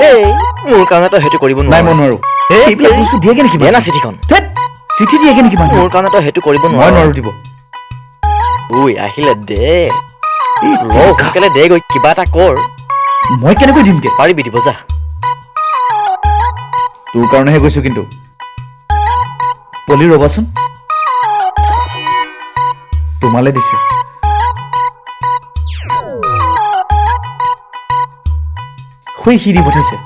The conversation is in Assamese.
এই মোৰ কাৰণে তই সেইটো কৰিব নাই নোৱাৰ মই নোৱাৰো এইবিলাক বস্তু দিয়েগে নেকি দে না চিঠিখন ধেৎ, চিঠি দিয়েগে নেকি মানুহ মোৰ কাৰণে তই সেইটো কৰিব মই নোৱাৰ নোৱাৰো দিব ঐ আহিলে দে এই ৰ তেৰিকা, সোনকালে দে গৈ কিবা এটা কৰ মই কেনেকৈ দিমগে পাৰিবি দিব যা তোৰ কাৰণেহে গৈছো কিন্তু পলি ৰবাচোন তোমালে দিছে সি দি পঠাইছে